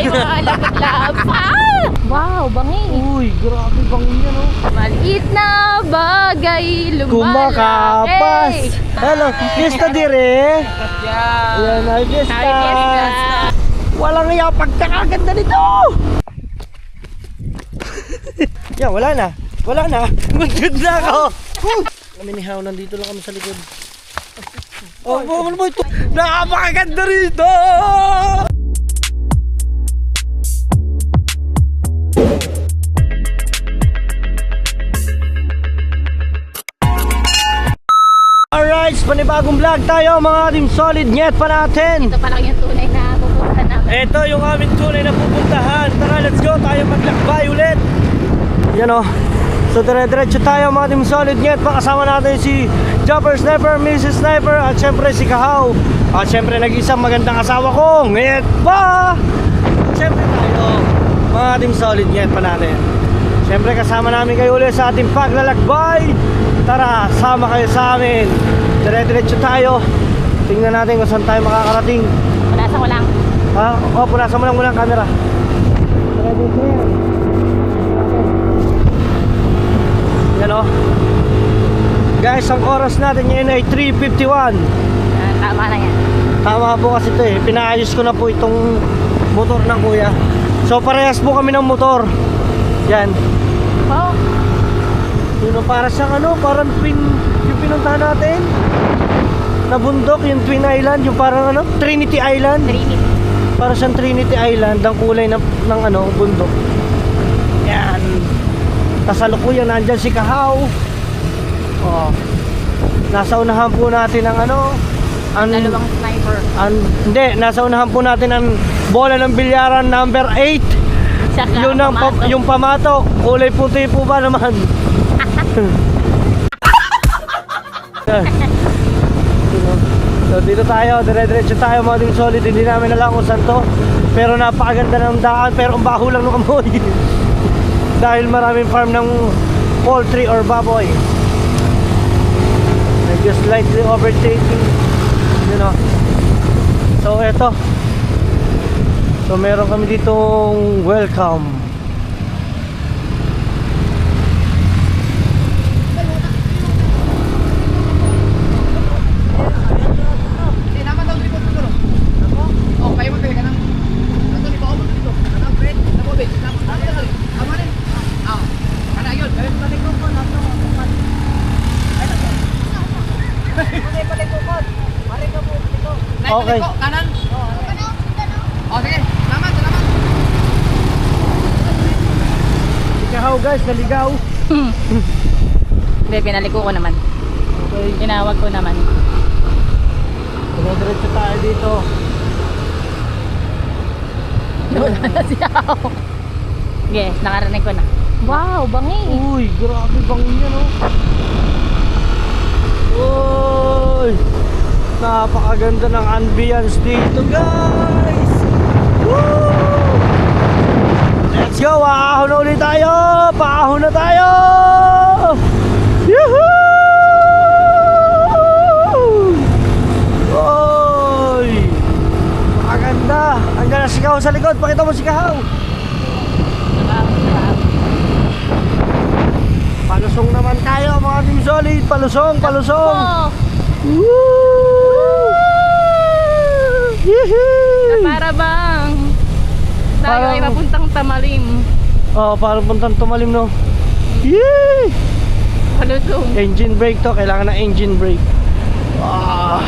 Ay, mga labot-lab. Wow, bangi. Uy, grabe bangin yan, oh. Maliit na bagay, Kumakapas. lumalaki. Hello, fiesta dire. Ayan, ay fiesta. Happy fiesta. Walang iya pagkakaganda nito. Yan, wala na. Wala na. Good na ako. Kami ni How, nandito lang kami sa likod. Oh, ano mo ito? Napakaganda rito! Alright, panibagong vlog tayo mga team solid. Nyet pa natin. Ito pa lang yung tunay na pupuntahan namin. Ito yung aming tunay na pupuntahan. Tara, let's go. Tayo maglakbay ulit. Yan o. So dire-diretso tayo mga team solid. Nyet pa, kasama natin si Jumper Sniper, Mrs. Sniper, at syempre si Kahaw. At syempre nag-isang magandang asawa ko. Nyet pa. At syempre tayo mga team solid. Nyet pa natin. Syempre kasama namin kayo ulit sa ating paglalakbay. Tara, sama kayo sa amin. Dire-diretso tayo. Tingnan natin kung saan tayo makakarating. Punasan ko lang. Ha? Oh, punasan mo lang muna ang camera. Dire-diretso yan. Yan o. Guys, ang oras natin ngayon ay 3:51. Tama na yan. Tama po kasi ito eh. Pinaayos ko na po itong motor ng kuya. So parehas po kami ng motor. Yan. Oh, Yun o, para siyang ano, parang twin, yung pinuntahan natin na bundok, yung Twin Island, yung parang ano, Trinity Island. Trinity. Para siyang Trinity Island, ang kulay ng ano, bundok. Yan. Kasalukuyan, nandyan si Kahaw. Oh. Nasa unahan po natin ang ano, Dalawang sniper. hindi, nasa unahan po natin ang bola ng bilyaran number 8. Saka Yun ang pumasok. yung pamatok, kulay puti po ba naman? So dito tayo, dire-diretso tayo mga team solid. Hindi namin alam kung saan to, pero napakaganda ng daan, pero ang baho lang ng amoy. Dahil maraming farm ng poultry or baboy. Medyo slightly overtaking, you know. So eto, so meron kami ditong welcome. Okay. Kanan. Oh, sige. Salamat, salamat. Ikaw guys, naligaw. Hindi, pinaliko ko naman. Okay. Tinawag ko naman. Dire-diretso tayo dito. Wala na siya. Yes, nakarinig ko na. Wow, bangi. Uy, grabe bangin yan oh. Uy, napakaganda ng ambience dito guys. Woo! Let's go, ahon na ulit tayo. Paahon na tayo. Yuhuu! Uy, napakaganda. Ang ganda si Kahaw sa likod. Pakita mo si Kahaw. Palusong naman tayo mga team solid. Palusong, palusong. Oh, Woo! Yehey! para bang tayo ay Parang- papuntang Tamalim. Oh, parang puntang tumalim no. Yay! Palusong. Engine brake to, kailangan ng engine brake. Ah.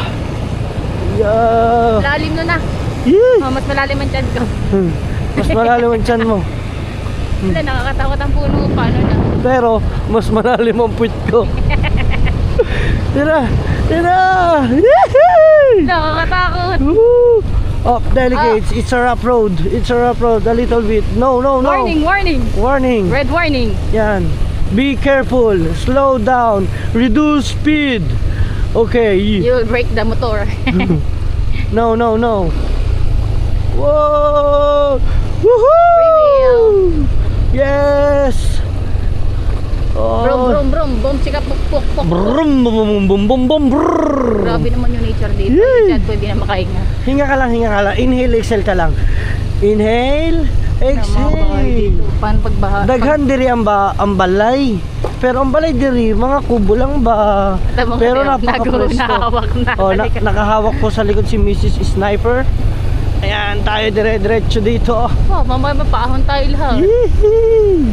Yeah. Lalim na na. Yay! Oh, mas malalim ang tiyan ko. Mas malalim ang tiyan mo. Wala, nakakatakot ang puno. Paano na? Pero mas malalim ang puwit ko. Tira! Tira! Yehey! Nakakatakot. Woo! Oh, delegates, it's a rough road. It's a rough road, a little bit. No, no, no. Warning, warning. Warning. Red warning. Yan. Be careful. Slow down. Reduce speed. Okay. You'll break the motor. No, no, no. Whoa! Freewheel. Woohoo! Yes! Oh. Brum, brum, brum. Boom, chika, puk, puk, puk. Brum, bum, bum, bum, bum, bum, brrr. Grabe naman yung nature dito. Yay! Diyan po, hindi na makahinga. Hinga ka lang, hinga ka lang. Inhale, exhale ka lang. Inhale, exhale. Paano pagbaha? Daghan diri ang balay. Pero ang balay diri mga kubo lang ba. Pero napaka-presko. Nahawak na. Oh, nakahawak po sa likod si Mrs. Sniper. Ayan, tayo dire-diretso dito. Oh, mamaya mapaahon tayo lahat. Yee!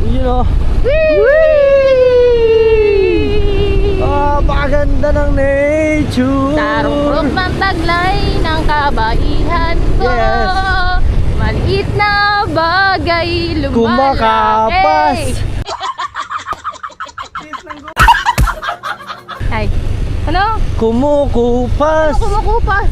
You know. Paganda ng nature. Tarong ng taglay ng kabaihan ko. Yes. Maliit na bagay lumalaki. Kumakapas. Ay, ano? Kumukupas. Ano kumukupas?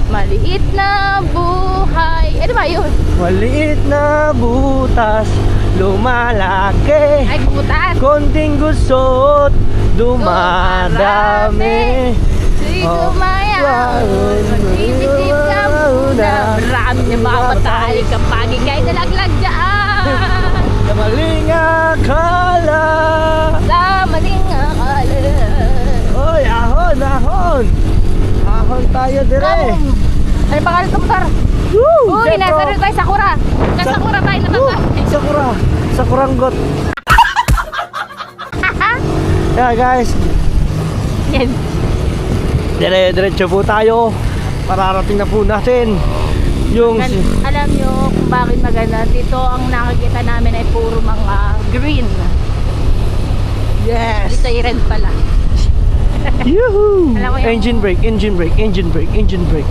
Maliit na buhay. Ano ba yun? Maliit na butas, lumalaki. Ay, butas. Konting gusot, dumadami. Sa'y Oh. gumayaw. Mag-isip ka muna. Marami na mapatay kapag ika'y nalaglag dyan. Sa maling akala. Sa maling akala. Oy, ahon, ahon. Ahon tayo dire. Ano pangalan ito, Sir? Woo! Uy, Jetro. nasa rin tayo, Sakura. Sa Sakura tayo natatay. Sakura. Sakuranggot. Yeah, guys. Yan. Dire-diretso po tayo. Pararating na po natin yung Alam nyo kung bakit maganda. Dito ang nakikita namin ay puro mga green. yes. Dito ay red pala. Yuhu! Alam mo yung- Engine brake, engine brake, engine brake, engine brake.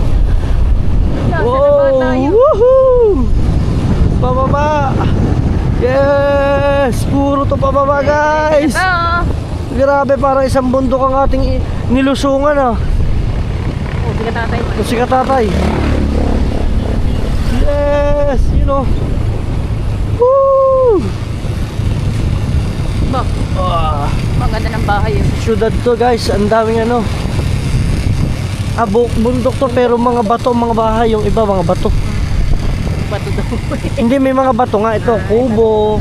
So, Wow! tayo. Woohoo! Pababa! Yes! Puro to pababa, guys! Ito. Grabe, parang isang bundok ang ating nilusungan, ah. Oh, sige tatay. Ito si Katatay. Yes! You know. Woo! Ba, Ah, maganda ng bahay yun. syudad to, guys. Ang daming ano. Bundok to, pero mga bato, mga bahay. Yung iba, mga bato. Bato daw. Hindi, may mga bato nga. Ito, kubo.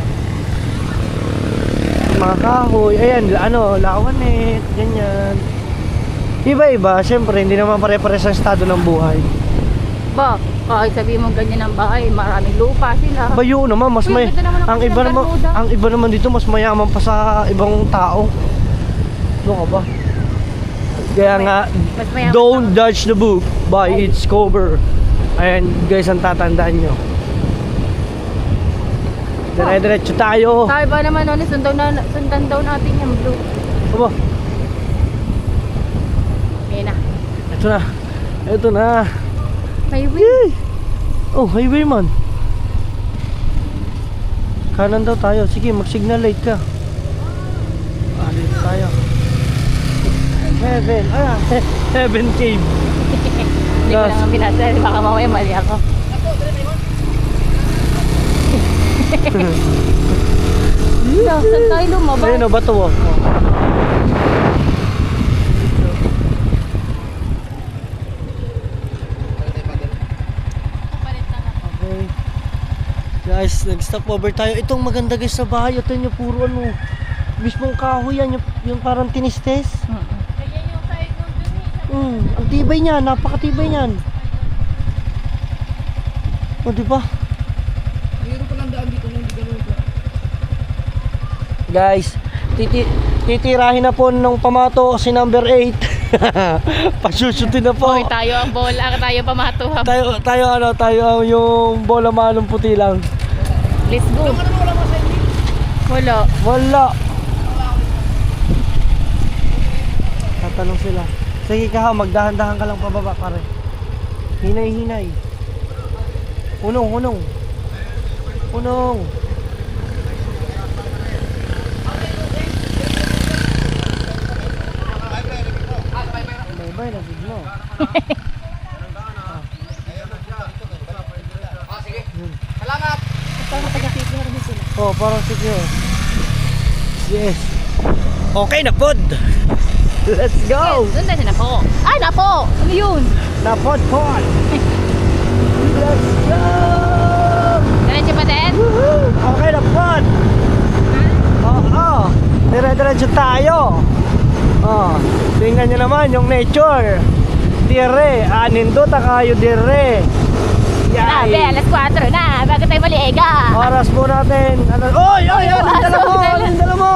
Mga kahoy. Ayan, ano, lawanet. Ganyan. Iba-iba. Siyempre, hindi naman pare-pares ang estado ng buhay. Ba, kahit sabihin mo ganyan ang bahay, maraming lupa sila. Bayo naman, mas Uy, may... ganda naman ang Ang iba kanilang naman, Bermuda. ang iba naman dito, mas mayaman pa sa ibang tao. Ano ka ba? Kaya nga, Mas mayaman don't judge the book by its cover. Ayan, guys, ang tatandaan nyo. Dire-diretso tayo. Sabi ba naman nun, sundan daw natin yung blue. Aba, Ayan na. ito na. Ito na. May wind. Yay! Oh, highway man. Kanan daw tayo. Sige, mag-signal light ka. Dito tayo. Heaven. Heaven cave. Hindi ko lang binasa. Baka mamaya mali ako. Saan tayo lumabas? Ayun o, bato o. Okay. Guys, nag-stop over tayo. Itong maganda guys sa bahay. Ito nyo puro ano. Mismong kahoy yan. Yung parang tinistes. Ang tibay niyan. Napakatibay niyan. O, diba? Mayroon pa lang daan dito nung hindi ganun pa. Guys, titirahin na po ng pamato si number 8. Pagsusutin na po. Hoy, tayo ang bola. Tayo pamatuha. Tayo yung bola manong puti lang. Let's go. Wala. Wala. Tatanong sila. Sige ka ha, magdahan-dahan ka lang pababa pare. Hinay-hinay. Unong. Bye-bye na biglo. Sige. Salamat. Parang taga-picture din sila. Oh, parang secure. Yes. Okay na pod. Let's go. Sundan na po. Ay, na po. Ano yun? Na pod. Let's go. Diretso pa din? Woohoo! Okay na pod. Oo. Dire-diretso tayo. Oh, tingnan nyo naman yung nature. Dire, anindot kayo dire. Grabe, Yay! alas 4 na, bago tayo maliega. Oras po natin. Oy! Oy! Anong dala mo? Anong dala mo?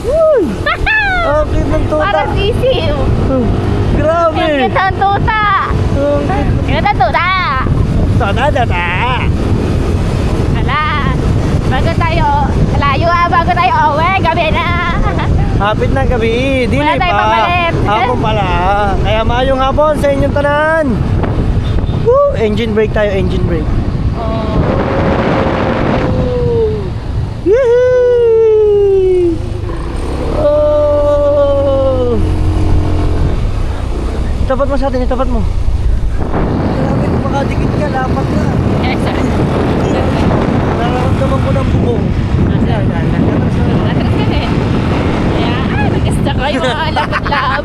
Uy! Ang cute ng tuta. Parang sisiw. Grabe! Yung cute ng tuta. Ang cute. Cute ng tuta. Tadadada! Hala, bago tayo, layo bago tayo uwi, gabi na. Hapit na gabi. Dili Wala tayong pa. papalit. Hapon pala. Kaya maayong hapon sa inyong tanan. Woo! Engine brake tayo, engine brake. Oh. Yehey! Oh! Tapat mo sa atin, tapat mo. Grabe, makadikit ka, lapat ka. Eh, sorry. Nararamdaman ko ng bubong. Yan, yan, yan. Atras ka din. Ayan, nagkasta kayo mga lapit-lap.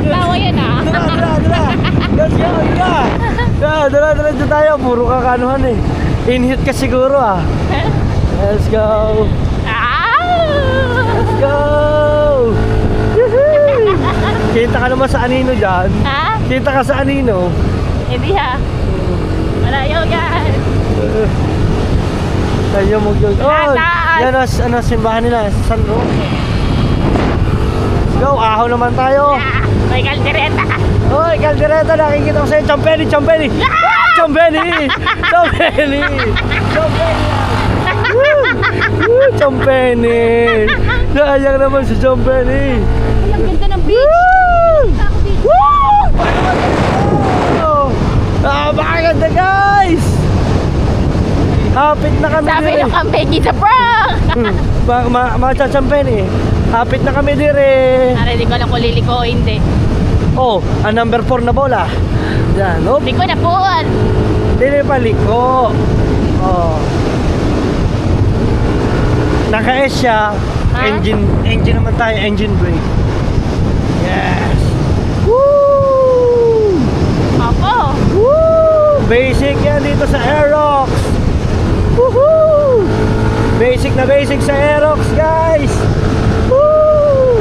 Tawa yan ah. Dala. Let's go, dala. Dala dyan tayo. Puro kakanuhan eh. In-hit ka siguro ah. Let's go. Let's go. Yehey! Kita ka naman sa anino dyan. Ha? Kita ka sa anino. Hindi ha. Malayo yan. Tayo mo yun. Oh, Taas. yan ano, simbahan nila. San Roque. Let's go. Ahaw naman tayo. May kaldereta. Oy, kaldereta, nakikita ko sa'yo. Champeni! Champeni! Champeni! Woo! Champeni! Sayang naman si Champeni! Ang ganda ng beach. Woo! Napakaganda guys! Hapit na kami Sabi dire. nung kampegi sa prank. Mga Champeni. Hapit na kami dire. Para hindi ko alam kung liliko o hindi. Oh, ang number 4 na bola. Yan, oh. Hindi ko na puwan. Dili paliko. Oh. Naka-S siya. Ha? Engine naman tayo, engine brake. Yes. Woo! Opo. Woo! Basic yan dito sa Aerox. Woohoo! Basic na basic sa Aerox, guys. Woo!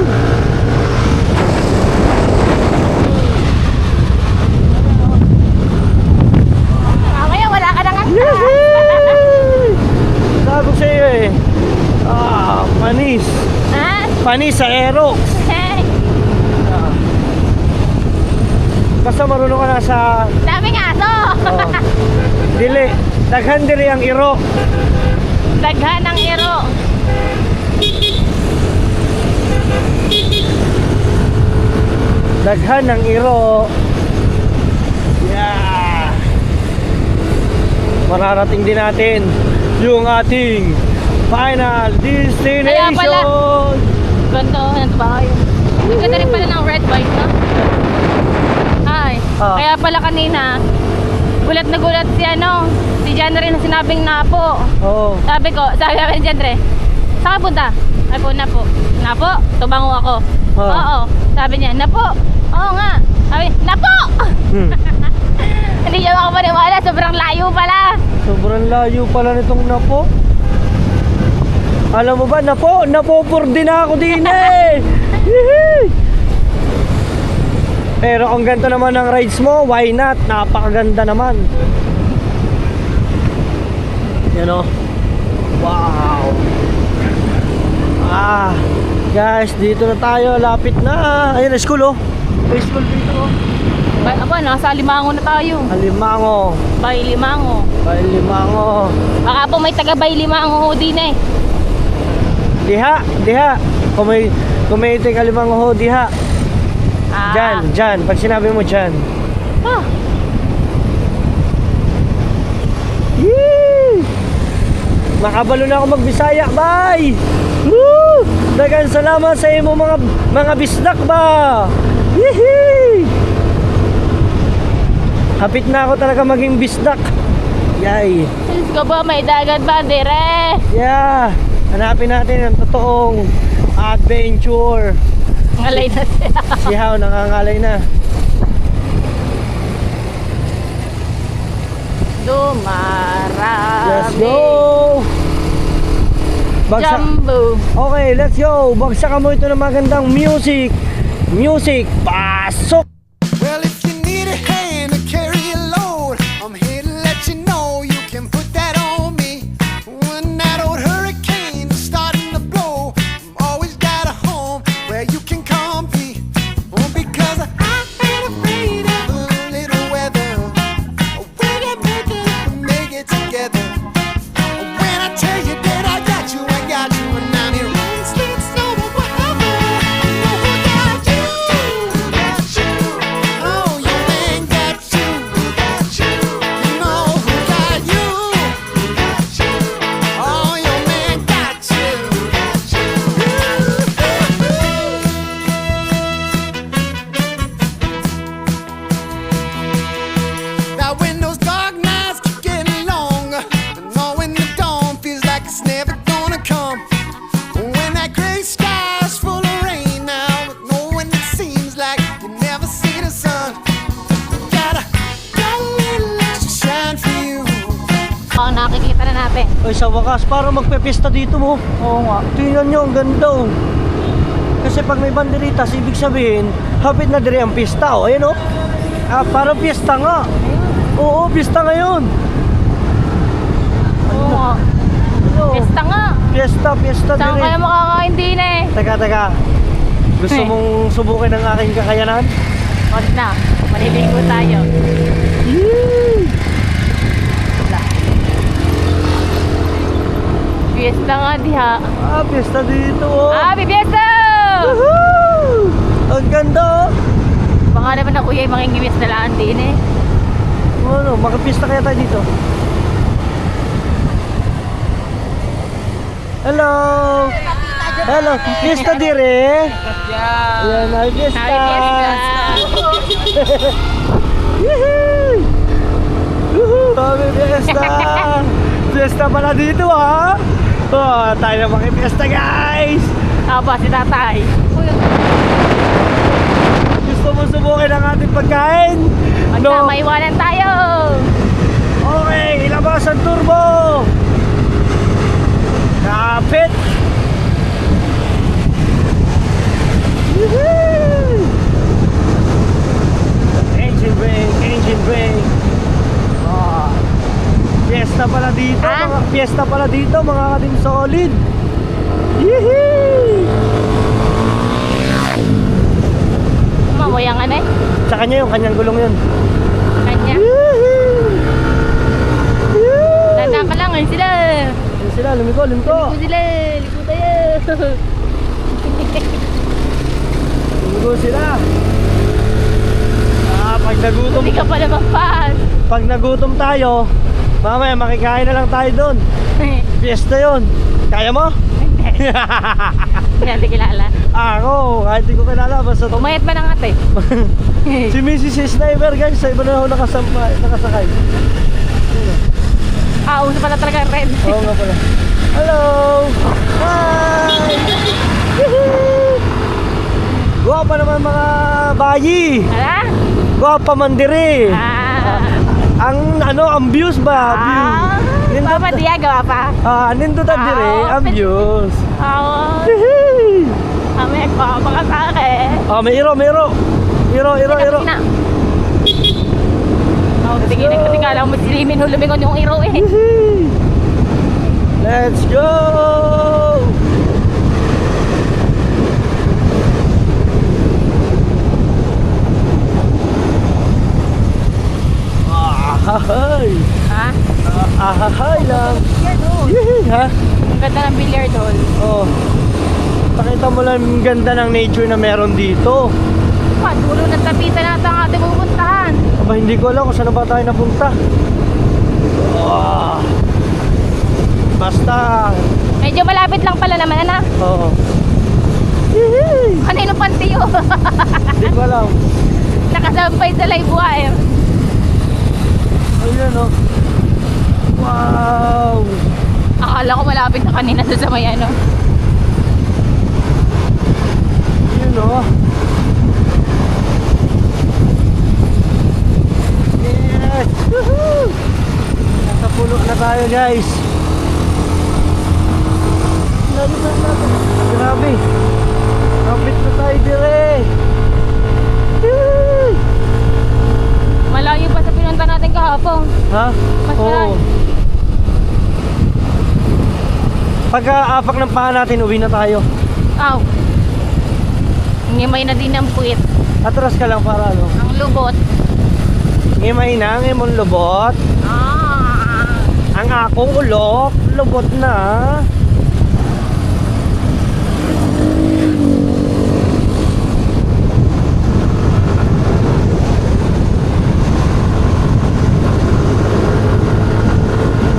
Mamaya wala ka nang atras. Yehey! Sabi ko sa iyo eh. Panis. Ha? Panis sa Aerox. Hey, Basta marunong ka na sa daming aso. oh, dili. Daghan diri ang iro. Daghan ng iro. Daghan ng iro. Yeah. Mararating din natin yung ating final destination. Kaya pala. Ganda ng bahay. Ang ganda rin pala ng red bike, no? Ay, Ah. kaya pala kanina, gulat na gulat si Janre na sinabing napo. Oh. Sabi namin ni Janre, saan ka punta? Ay po, napo. Napo? Tumango ako. Ah. Oo. Sabi niya, napo. Oo nga. Sabi, napo! Hmm. Hindi niya makapaniwala, sobrang layo pala. Sobrang layo pala nitong napo. Alam mo ba, napopor din ako din eh. Yehey! Pero kung ganito naman ang rides mo, why not? Napakaganda naman. Yan o. Wow. Guys, dito na tayo. Lapit na. Ayun, school oh. May school dito oh. Aba, nasa Limango na tayo. Alimango. Bay Limango. Alimango. Baka po may taga Bay Limango ho din eh. Diha. Kung may ito Alimango ho, diha. Dyan. Pag sinabi mo dyan. Ah. Yee! Makabalo na ako magbisaya, bye! Woo! Dagan salamat sa imo mga bisdak ba? Yehey! Kapit na ako talaga maging bisdak. Yay! Diyos ko ba, may dagat ba, dire? Yeah! Hanapin natin ang totoong adventure. Ngalay na siya. Sihaw, nangangalay na. Dumarami. Let's go! Jumbo. Okay, let's go! Bagsakan mo ito ng magandang music. Music, pasok! Well, if you need a hand to carry a load, I'm here to let you know you can put that on me. When that old hurricane is starting to blow, I've always got a home where you can come be. Oh, because I ain't afraid of a little weather. We're together, we make it together. When I tell you that I got you, and I'm here. Rain, sleet, snow, whatever. You know who got you. Got you. Oh, your man got you. Got you. You know who got you. Got you. Oh, your man got you. Got you. Now when those dark nights keep getting longer, and knowing the dawn feels like it's never gonna come. When that gray sky's full of rain now, and knowing it seems like you never see the sun, got a little extra shine for you. Oh, nakikita na natin. Ay, sa wakas, parang magpepesta dito mo. Oo nga. Tingnan nyo, ang ganda oh. Kasi pag may banderitas, ibig sabihin, hapit na dire ang pista. O, ayan oh. Ah, parang pista nga. Oo, pista ngayon. Oo nga. Oo. Pesta nga. Pista Saan dire. kaya makakain din eh? Teka. Gusto mong subukin ang aking kakayanan? Huwag na. Maliligo tayo. Fiesta nga diha. Ah, pista dito oh. Happy Fiesta! Woohoo! Ang ganda oh. Baka naman ako yung mga ingiwis na laan din eh. Ano, makapista kaya tayo dito. Hello! Hello, pista dire. Yan, ay pista. Happy Fiesta! Yehey! Woohoo! Happy Fiesta! Fiesta pala dito ha! Oh, tayo na makipiesta guys! Aba, si tatay. Gusto mo subukin ang ating pagkain? Huwag na, maiwanan tayo. Okay, ilabas ang turbo! Kapit! Woohoo! Engine brake! Oh. Fiesta pala dito, Ah? fiesta pala dito mga katim solid! Yehey! Mamuyang ano eh. Sa kanya yung kanyang gulong yun. Kanya. Tanda ka lang, ano sila? Yun sila, lumiko. Ligo sila, ligo tayo. Lumiko sila. Ah, Hindi ka pala magpas. pag nagutom tayo, mamaya makikain na lang tayo doon. Fiesta yun. Kaya mo? Hindi natin kilala. Ako, kahit di ko kilala. Basta Pumayat ba ng ate? si Mrs. Sniper guys, sa iba na ako nakasakay. Ah, uso pala talaga red. Oo nga pala. Hello! Hi! Woohoo! Guwapa naman mga bayi! Hala? Guwapa mandiri! Ang ang views ba? Views. Papa Dia, gawa pa. Nindutan dire, ang views. Oo. Hihi! Kami, nagpapaka ka sa akin. May iro. Iro. Oh, tingin na kasi kala mo silimin, hulumingon yung iro eh. Hihi! Let's go! Ahahay! Ha? Ahahay lang! Yan oh. Hihi! Ha? Ang ganda ng billiard hall. Oh. Pakita mo lang yung ganda ng nature na meron dito. Dulo ng tapitan natin ang ating pupuntahan. Aba, hindi ko alam kung saan na ba tayo napunta. Oh. Basta. Medyo malapit lang pala naman, ano? Oo. Hihi! Kanino pantiyo? Hindi ko alam. Nakasampay sa live wire. Ayun oh. Wow! Akala ko malapit na kanina sa may ano. Ayun oh. Yes! Woohoo! Nasa pulo na tayo guys. Grabe. Kapit na tayo dire. Pagka-apak ng paa natin, uwi na tayo. Aw. Ngimay na din ang puwit. Atras ka lang para ano. Ang lubot. Ngimay na, ngimon lubot. Ah. Ang akong ulok, lubot na.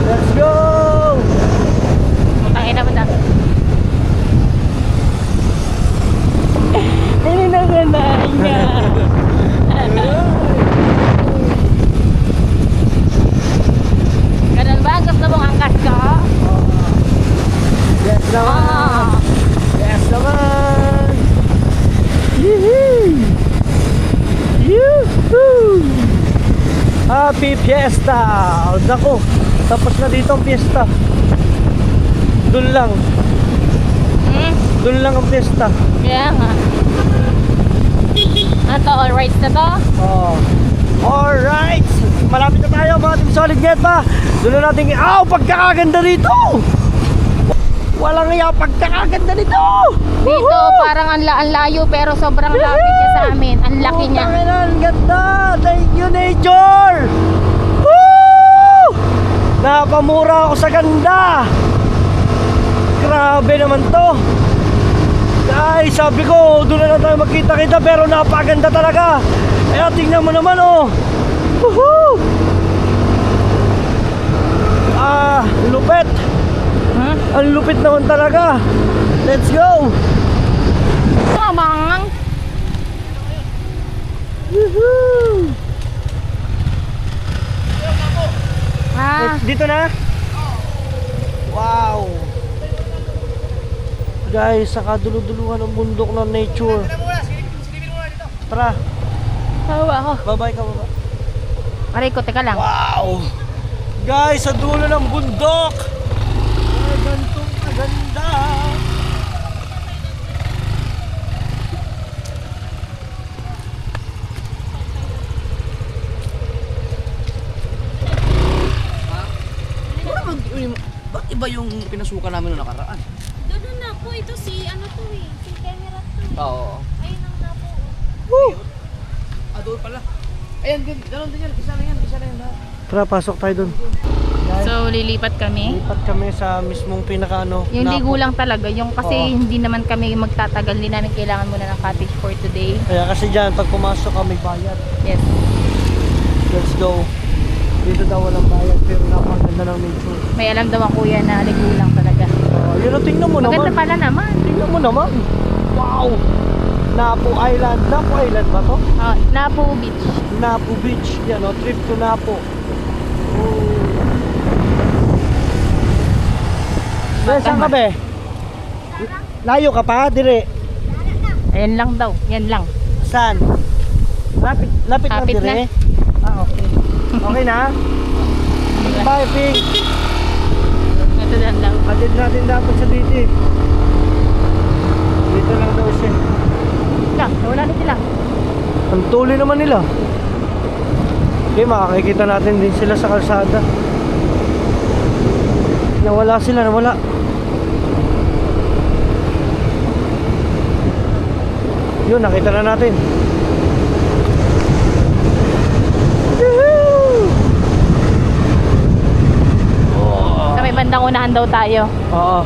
Let's go! Tangin naman na. Ano na ganahan niya? Ganun ba? Gusto mong angkas ka? Yes naman! Ah. Yes naman! Yee-hoo! Yoo-hoo! Happy Fiesta! O, naku, tapos na dito ang fiesta. Doon lang. Hmm? Doon lang ang fiesta. Kaya nga. Ano to? All right na to? Oh. Alright! Malapit na tayo mga Team Solid Net pa! Doon na natin, pagkakaganda rito! Walang iya, pagkakaganda nito! Dito parang ang layo pero sobrang lapit niya sa amin. Ang laki niya. Ang ganda! Thank you, nature! Woo! Napamura ako sa ganda! Grabe naman to! Ay, sabi ko, doon na lang tayo magkita-kita pero napaganda talaga! Kaya tingnan mo naman, oh! Woohoo! Lupit! Hmm? Ang lupit naman talaga! Let's go! Mamang. Woohoo! Ah, Dito na? Wow! Guys, sa kaduluduluhan ng bundok ng nature. Tara, tawa ako. babay ka baba. Aray ko, teka lang. Wow! Guys, sa dulo ng bundok! Ay, gantong kaganda! Ba't iba yung pinasukan namin noong nakaraan? Doon na po, ito si ano to eh, si camera to eh. Oo. Ayun ang napo. Woo! Doon pala. Ayan, ganoon din yan. Isa na yan lahat. Tara, pasok tayo dun. So, lilipat kami. Lipat kami sa mismong pinaka-ano. Yung Napo. ligo lang talaga. Yung kasi Oo. hindi naman kami magtatagal. Hindi namin kailangan muna ng cottage for today. Kaya kasi dyan, pag pumasok ka, may bayad. Yes. Let's go. Dito daw walang bayad, pero napakaganda ng nature. May alam daw ang kuya na ligo lang talaga. Yun ang tingnan mo Maganda naman. pala naman. Tingnan mo naman. Wow! Napo Island. Napo Island ba to? Napo Beach. Napo Beach. Yan o, trip to Napo. Oh. Saan ka be? Layo ka pa? Dire. Ayan lang daw. Yan lang. Saan? Lapit lang Lapit dire? Okay. Okay na? Bye, Pink. Ito lang daw. Atid natin dapat sa dito eh. Dito lang daw siya. Lang, wala na sila. Ang tuloy naman nila. Okay, makakikita natin din sila sa kalsada. Nawala sila, nawala. Yun, nakita na natin. Woohoo! Sa may bandang unahan daw tayo. Oo.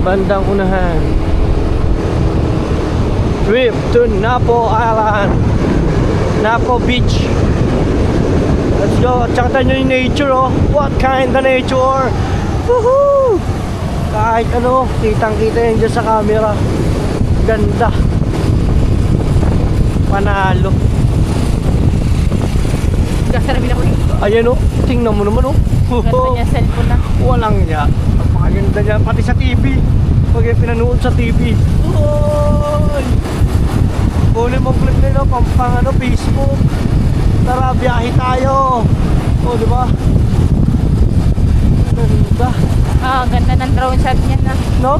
Bandang unahan. Trip to Napo Island. Napo Beach. Let's go. Tsaka tayo yung nature, oh. What kind of nature? Woohoo! Kahit ano, kitang-kita yan dyan sa camera. Ganda. Panalo. Gasarabin ako eh. Ayan, oh. Tingnan mo naman, oh. Ganda niya cellphone na. Walang niya. Napakaganda niya. Pati sa TV. Pag yung pinanood sa TV. Oy! Huli mong clip nila. Pampang ano, Facebook. Tara, biyahe tayo. O, di ba? Ganda. Ganda ng drone shot niya na. No?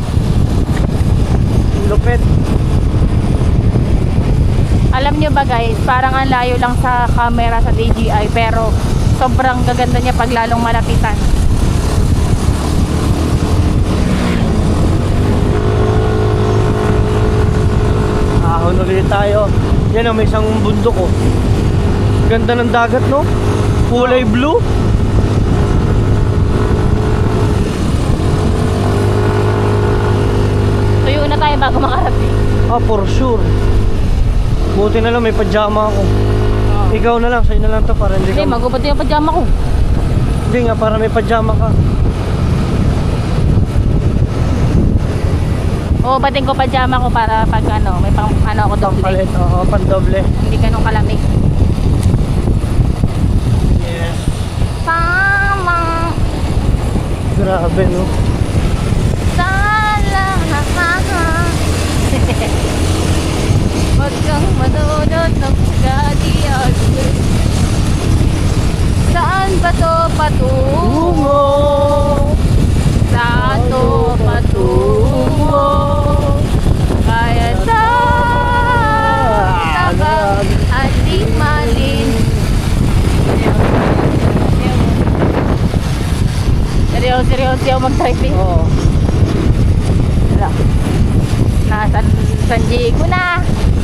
Lupit. Alam niyo ba guys, parang ang layo lang sa camera sa DJI pero sobrang gaganda niya pag lalong malapitan. bibili tayo. Yan o, may isang bundok oh. Ganda ng dagat no? Kulay blue. Tuyo na tayo bago makarating. Ah, for sure. Buti na lang may pajama ako. Ikaw na lang, sa'yo na lang to para hindi Hindi, ka... magubad yung pajama ko. Hindi nga, para may pajama ka. Oo, bating ko pajama ko para pag ano, may pang ano ako doble. Palit, oo, pandoble. Hindi ganun kalamig. Yes. Sama Grabe no. sala Huwag kang manunod ng gadiyan. Saan ba to patungo? Saan to patungo? Kaya sa tabang at di malin. Seryoso ako mag-driving. Oo. Wala. Nasa San Diego na.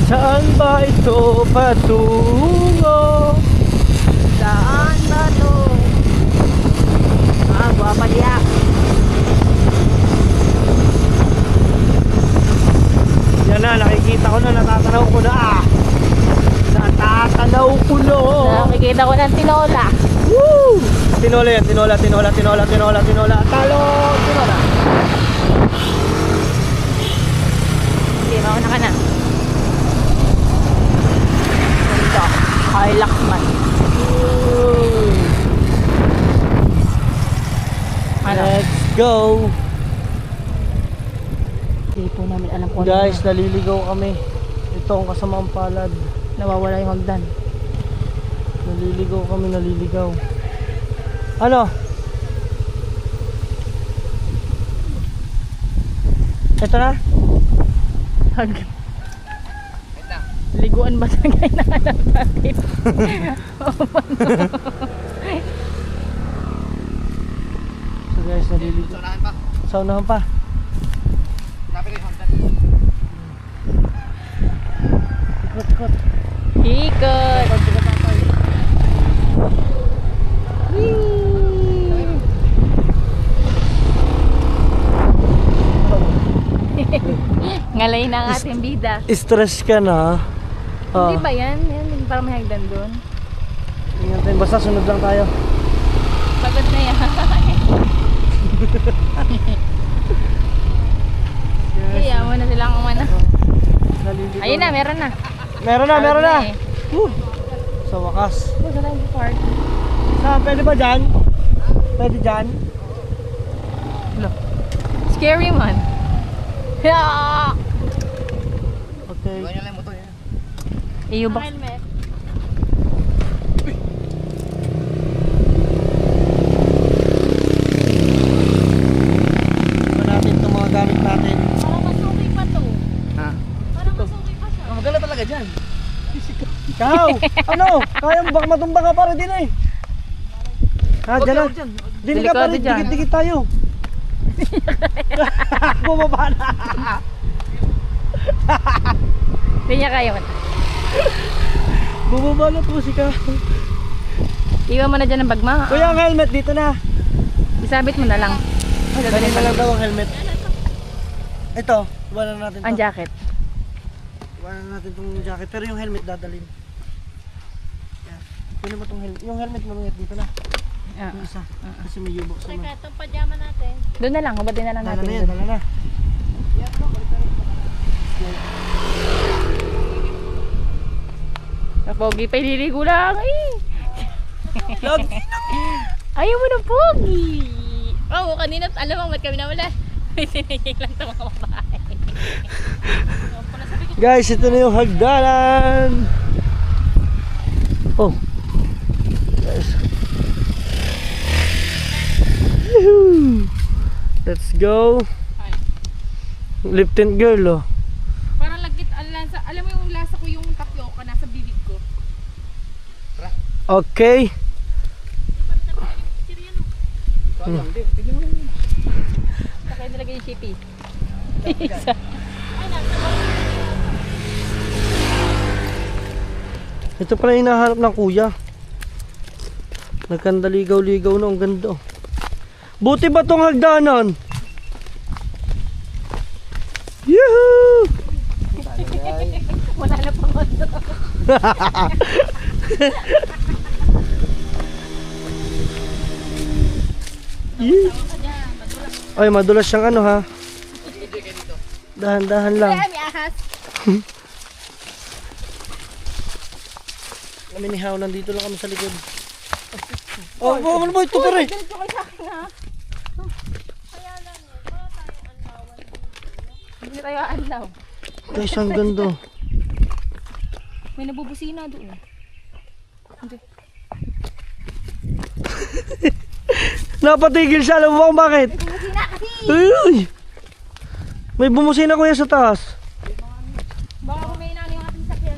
Saan ba ito patungo? Saan ba to? Ah, guwapa diya. Yan na, nakikita ko na, natatanaw ko na ah. Natatanaw ko na. Nakikita ko ng tinola. Woo! Tinola yan, tinola. Talong, tinola. Hindi, mauna ka na. Ito, Hilux man. Ano? Let's go. Hindi po namin alam kung Guys, ano. naliligaw kami. Ito ang kasamaang palad. Nawawala yung hagdan. Naliligaw kami, naliligaw. Ano? Ito na? Liguan ba talaga yung nahanap natin? So guys, naliligaw. Unahan pa. Sa unahan pa. Lapit yung Honda. Ikot. Hikot! Ngalay na ang ating bida. Stress ka na. Hindi ba yan? Yan, parang may hagdan doon. Ingat tayo. Basta sunod lang tayo. Pagod na yan. Kaya mo na silang umana. Naliligaw. Ayun na, meron na. Meron na. Eh. Woo! Sa wakas. Oh, saan yung park? Saan? Pwede ba dyan? Pwede dyan? Scary man. Yeah! Okay. Iwan nyo lang yung motor yan. Iyo ba? Iba natin itong mga gamit natin. Parang masuki pa to. Ha? Parang masuki pa siya. Maganda talaga dyan. Ikaw! Ano? Kaya baka matumba ka para din eh. Ha, dyan na. Dili ka pa Delikado rin. dyan. Dikit-dikit tayo. Bumaba na. Hindi niya kaya man. Bumaba na po si ka. Iwan mo na dyan ang bagma. Kuya, ang helmet dito na. Isabit mo na lang. Ganun na lang daw ang helmet. Ito, iwanan natin Ang to. jacket. Iwanan natin itong jacket. Pero yung helmet dadalhin. Yan. Kunin mo itong helmet. Yung helmet mo dito na. Yung isa. Kasi may yubok sa Teka, mga. itong pajama natin. Doon na lang, hubatin na lang Dala natin. na yan, dala na. Pogi pa ililigo lang eh. Lagi Ayaw mo na pogi. Oo, kanina alam mo ba't kami nawala. May sinigil lang sa mga babae. Guys, ito na yung hagdanan. Oh. Guys. Woohoo! Let's go. Lipton girl, oh. Parang lagkit ang lasa. Alam mo yung lasa ko yung tapioca nasa bibig ko. Okay. Sakay nilagay yung shippy. Ito pala yung hinahanap ng kuya. Nagkandaligaw-ligaw na, ang ganda. Buti ba tong hagdanan? Yuhuu! Wala na pang motor. Ay, madulas siyang ano ha. Dahan-dahan lang. Kaya may ahas. Kami ni Hao, nandito lang kami sa likod. Oh, ano ba ito pare? Ganito kayo sa akin ha. Hindi tayo anlaw. Guys, ang ganda. May nabubusina doon. Hindi. Napatigil siya, alam mo ba kung bakit? Bubusina kasi. Uy! May bumusina kuya sa taas. Baka may inano yung ating sakyan.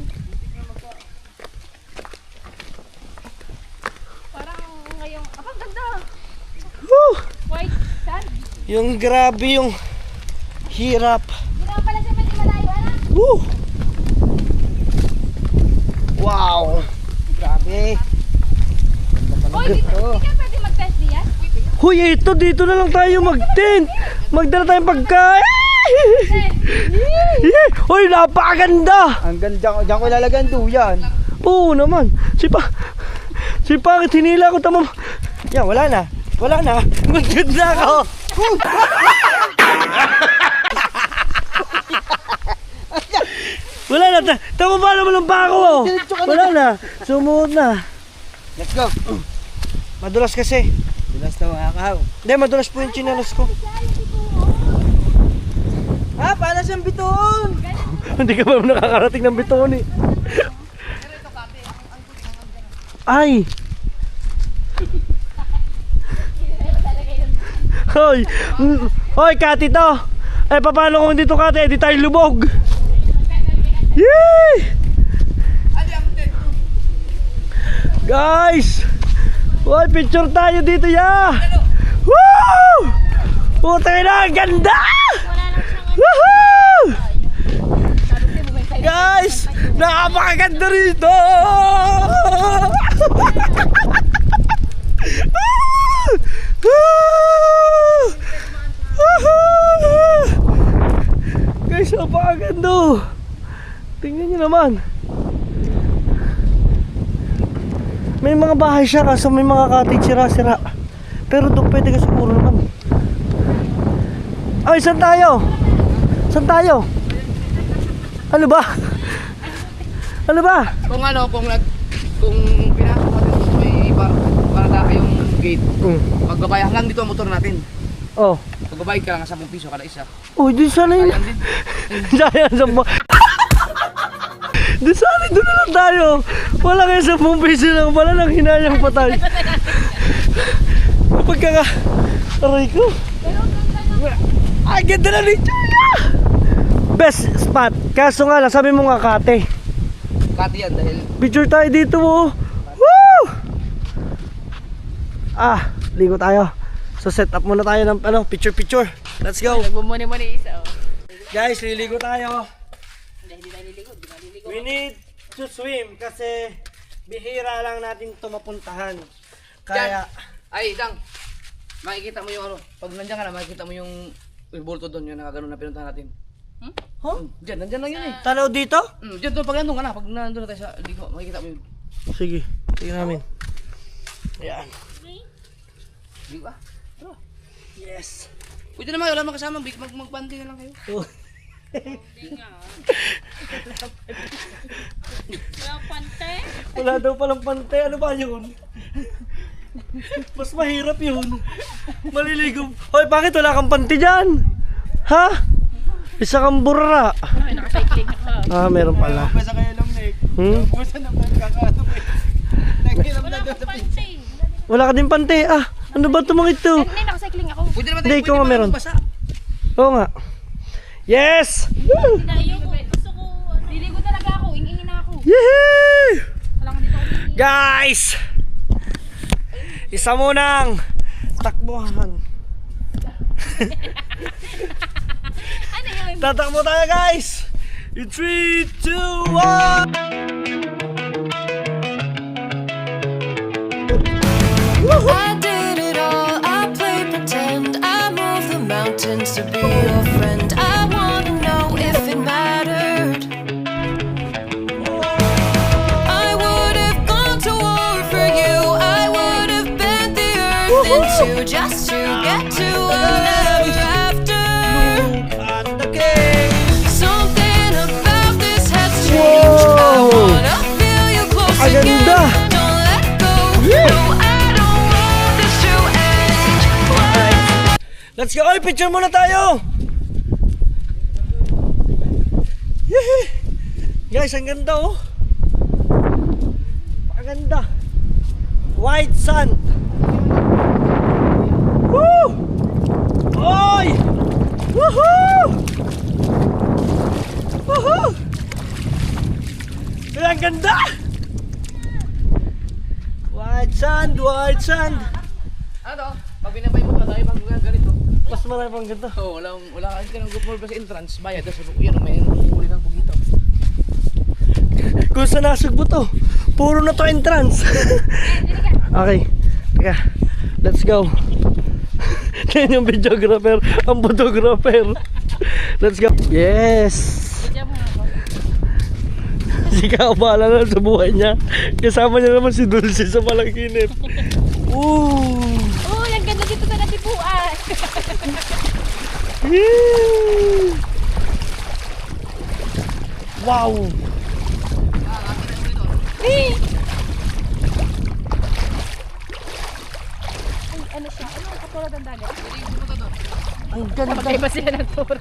Parang ngayong, apang ganda. Woo! White sand. Yung grabe yung hirap. Hindi naman pala siya pwede malayo, anak. Woo! Wow! Grabe. Hoy, di ka pwede mag-test diyan? Huy, ito dito na lang tayo mag-tent. Magdala tayong pagkain. Hoy, napakaganda. Ang ganda ko. Diyan ko ilalagay ang duyan. Oo naman. Si Pangit, hinila ko tamo. Yan, wala na. Wala na. Mag-good na ako. Wala na. Tama ba naman ang bako? Oh. Wala na. Sumuot na. Let's go. Madulas kasi. Bilas daw mga kahaw. Hindi, madulas po yung chinelas ko. Ah, para siyang bituon. Hindi ka ba nakakarating ng bituon eh. Ay! Hoy! Hoy, Kati to! Eh, paano kung dito Kati? Eh, di tayo lubog! Yay! Guys! Hoy, picture tayo dito ya! Woo! Putay na, ang ganda! Woohoo! Guys! Napakaganda rito! Guys, napakaganda! Tingnan nyo naman. May mga bahay siya kaso may mga cottage sira-sira. Pero doon pwede ka siguro naman. Ay, saan tayo? Saan tayo? Ano ba? Ano ba? Kung ano, kung pinasok natin sa may barada yung gate. Magbabay hanggang dito ang motor natin. Oh. Magbabayad ka lang sa 10 piso kada isa. Oh, di sana yun. Ayan din. Sayang sa mo. Di sana doon na lang tayo. Wala kayo sa 10 piso lang. Wala nang hinayang pa tayo. Pagkaka... Aray ko. Ay, ganda na rin siya. Best spot. Kaso nga lang, sabi mo nga Kate. Kati yan dahil Picture tayo dito mo. Woo! Ah, ligo tayo. So set up muna tayo ng ano, picture. Let's go. Nagbumuni-muni isa oh. Guys, liligo tayo. Hindi tayo liligo, di ba liligo? We need to swim kasi bihira lang natin ito mapuntahan. Kaya, ay, Dang, makikita mo yung ano, pag nandiyan ka na, makikita mo yung bulto doon, yung nakaganon na pinuntahan natin. huh? Diyan, nandiyan lang yun eh. Tanaw dito? Diyan doon, pag nandun ka na, pag nandun na tayo sa ligo, makikita mo yun. Sige, tingnan namin. Ayan. Ligo ka? Yes. Pwede naman, wala naman kasama, magbandi na lang kayo. Oh. Walang pante. Wala daw palang pante. Ano ba yun? Mas mahirap yun. Maliligo. Hoy, bakit wala kang pante dyan? Ha? Isa kang burra. Ay, nakacycling ako. Ah, meron pala. Basta kayo lang, Nick. Basta naman kakaato eh. Nagilam na doon sa Pante. Wala ka din pante. Ah, ano ba ito mga ito? Hindi, nakacycling ako. Pwede naman Hindi, ikaw nga meron. basa. Oo nga. Yes! Ayoko. Gusto ko, liligo talaga ako. Ingingin na ako. Yehey! Wala ka dito ako. Guys! Isa munang takbuhan. Ano yun? Tatakbo tayo guys! In 3, 2, 1! to just to get to another after. At the cave. Something about this has changed. I wanna feel you close Ang again. ganda. Don't let go. No, I don't want this to end. Let's go! Ay, picture muna tayo! Yehey! Guys, ang ganda oh! Ang ganda! White sand! Woo! Oy! Woohoo! Woohoo! Ay, ang ganda! White sand! White sand! Ano to? Pag binabay mo to, tayo pang ganito. Mas marami pang ganda. Oo, wala kasi ka nang gupol sa entrance, bayad. Tapos yun, may huli ng pugito. Kung saan nasugbo to, puro na to entrance. Okay, teka, let's go. Yan yung videographer, ang photographer. Let's go. Yes. Si Kaabala na sa buhay niya. Kasama niya naman si Dulce sa Palaginip. Ooh. Oh, ang ganda dito sa natipuan. Yee. Wow. Ay, ano siya? Ano ang katulad ng dagat? Ang ganda. Magkaiba sila ng turo.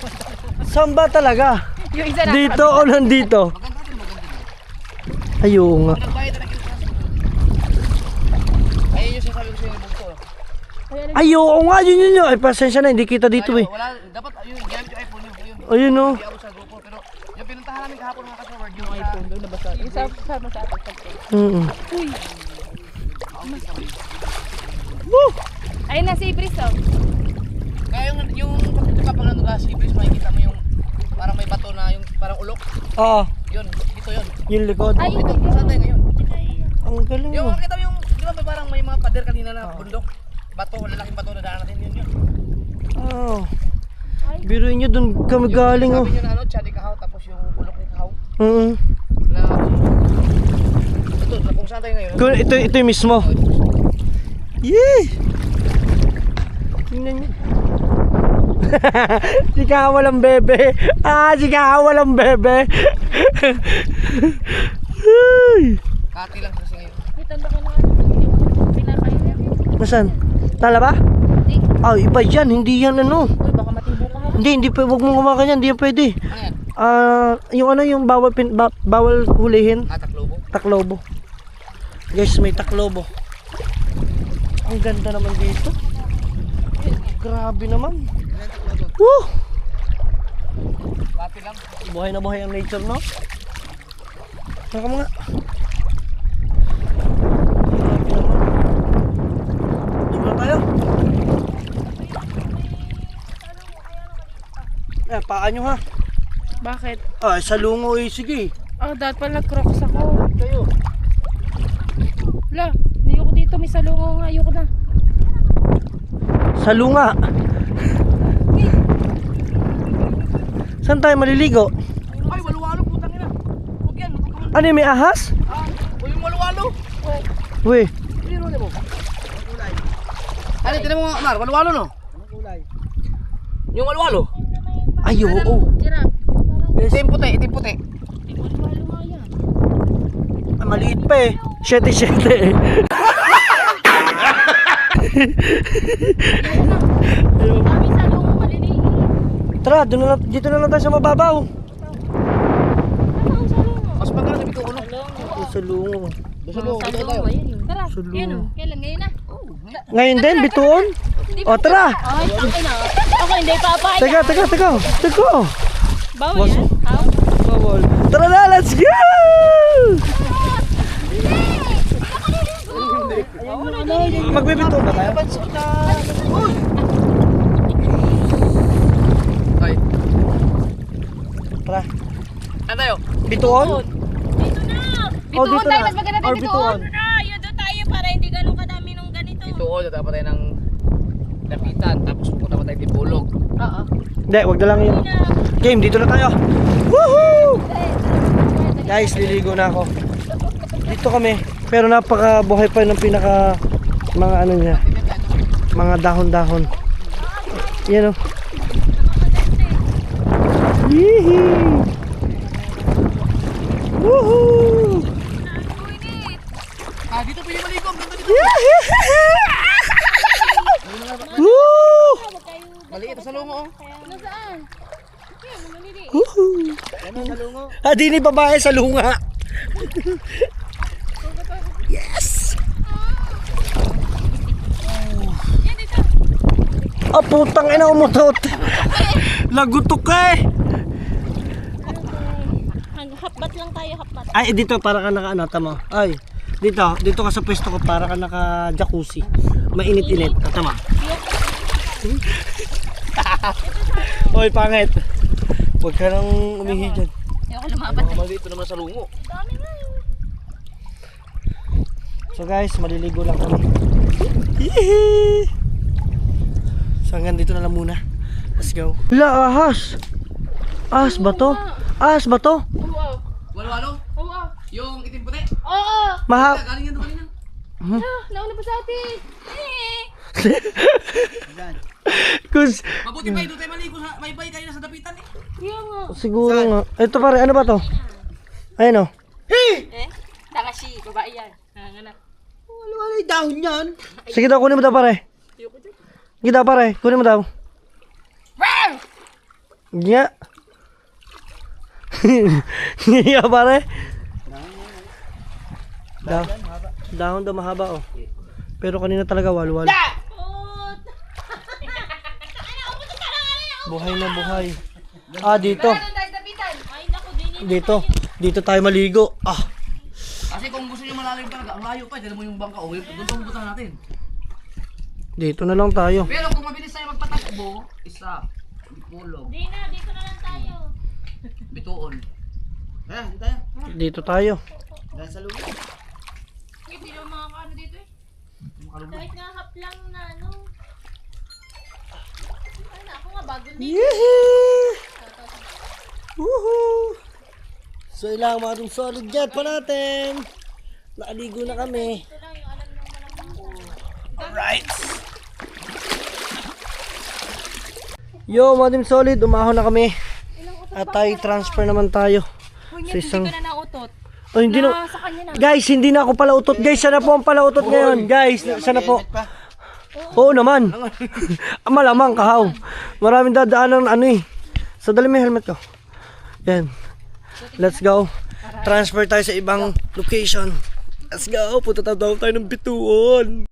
Saan ba talaga? Yung isa na Dito o nandito? Ayun nga. Nagbayad na entrance. Ayun yung sinasabi ko sa inyo bugto. Ayun nga, yun. Ay, pasensya na, hindi kita dito eh. Wala, dapat ayun, gamit yung iPhone yun. Ayun oh. Hindi ako sa grupo, pero yung pinuntahan namin kahapon mga kasaward, yung iPhone doon nabasa. Yung sa atin. Woo! Ayun na si Ibris oh. Kaya yung kapag nandun ka si Ibris, makikita mo yung parang may bato na yung parang ulok. Oo, Yun, dito yun. yung likod. Ay, Ito, saan tayo ngayon? Ang galing Yung oh. makikita mo yung, di ba may parang may mga pader kanina na bundok? Bato, lalaking bato na daan natin yun. Oh. Biruin nyo, dun kami galing oh. Sabi nyo na ano, Chadi Kahaw, tapos yung ulok ni Kahaw. Na, ito, kung saan tayo ngayon? Ito yung mismo. Yee! Tingnan nyo. Si Kawalang bebe. Si Kawalang bebe. Kati lang kasi ngayon. may tanda ko na pinakain. Nasaan? Tala ba? Hindi. Iba yan. Hindi yan ano. Uy, baka matibo ka ha. Hindi huwag mong kumakan yan. Hindi yan pwede. Ano yan? Yung bawal hulihin. Taklobo. Taklobo. Guys, may taklobo. Ang ganda naman dito. Grabe naman. Woo! Kati lang. Buhay na buhay ang nature, no? Saka mga. Grabe naman. Dito na tayo. Paan nyo ha. Bakit? Sa lungo eh. Sige. Oh, dapat pala crocs ako. Kayo. Wala, ayoko dito. May salungo nga. Ayoko na. Sa lunga. Saan tayo maliligo? Ay, waluwalo, putang ina. Huwag yan. Ano yung may ahas? O yung waluwalo. Uy. Ano mo? Ano, tinan mo nga, Mar, waluwalo no? Anong kulay? Yung waluwalo. Ay, oo. Giraffe. Itim puti, itim puti. Walo nga yan. Maliit pa eh. 7-7 eh. Dami sa lungo maliliit. Tara, dito na lang tayo sa mababaw. Ano ang sa lungo? Mas maganda sa bito ko no? Sa lungo. Sa loob, Sa dito lungo tayo. ba yan? Tara, Sa lungo. yan o. Kailan ngayon na? Ngayon din, bituon. O, tara. Ay, okay na. Ako hindi papaya. Teka. Bawal yan? How? Bawal. Tara na, let's go! Magbibituon ba tayo? Ay, Tara. ano tayo? Bituon? Dito na. Oh, Bituon dito tayo. na. Mas maganda tayo Or bituon. Yun doon tayo para hindi ganun kadami nung ganito. Dito o, dapat tayo ng lapitan, tapos pupunta pa tayo Dipolog. Oo. Hindi, wag na lang yun. Game, dito na tayo. Woohoo! Guys, liligo na ako. Dito kami. Pero napaka buhay pa ng pinaka mga ano niya. mga dahon-dahon. Yan o. Yee! Woohoo! Dito po yung maligo. Ang ganda dito. Woo! Maliit sa lungo. Nasaan? Kaya, malili. Woohoo! Di ni babae sa lunga. Yes! Ah, putang ina, umutot. Lagutok ka eh. Hapbat lang tayo, hapbat. Ay, dito para ka naka ano, tama. Ay, dito ka sa pwesto ko para ka naka jacuzzi. Mainit-init. Tama. Oy, pangit. Huwag ka nang umihi dyan. Ayoko lumapat. Maliit naman sa lungo. So guys, maliligo lang kami. Hihi! So hanggang dito na lang muna. Let's go. Wala, ahas. Ahas ba to? Ahas ba to? Oo. Walo-walo? Oo. Yung itim puti? Oo. Galing yan doon kanina. Nauna pa sa atin. Kus, Mabuti pa, doon tayo maligo. May bay kayo na sa dapitan eh. Kaya nga. siguro nga. Ito pare, ano ba to? Ayun oh. Takashi, babae yan. Nanganak. Sige daw, kunin mo daw pare. Sige daw pare, kunin mo daw. Nga. Nga pare. Dahon daw mahaba oh. Pero kanina talaga walwal. Buhay na buhay. Ah, dito. Dito tayo maligo. Ah, Kasi kung gusto nyo malalim talaga, ang layo pa. Dala mo yung bangka. Doon pa pupunta natin. dito na lang tayo. Pero kung mabilis tayo magpatakbo, isa, pulo, Di na, dito na lang tayo. bituon. Hindi tayo. Dito tayo. Dahil sa lugar. Hindi naman makakaano dito eh. Kahit nga hap lang na ano. Ay na, ako nga bago dito. Yehey! Woohoo! So ilang mga itong solid jet pa natin. Nakaligo na kami. Ito lang yung alam nyo malang. Alright. Yo, mga team solid, umahon na kami. At tayo transfer naman tayo. Sa isang... Hindi ko na nautot. Oh, hindi na... Sa kanya na. Guys, hindi na ako pala utot. Guys, sana po ang pala utot ngayon. Guys, sana po. Oo naman. Malamang kahaw. Maraming dadaanan ano eh. So dali mo yung helmet ko. Yan. Let's go. Transfer tayo sa ibang location. Let's go. Punta tayo ng bituon.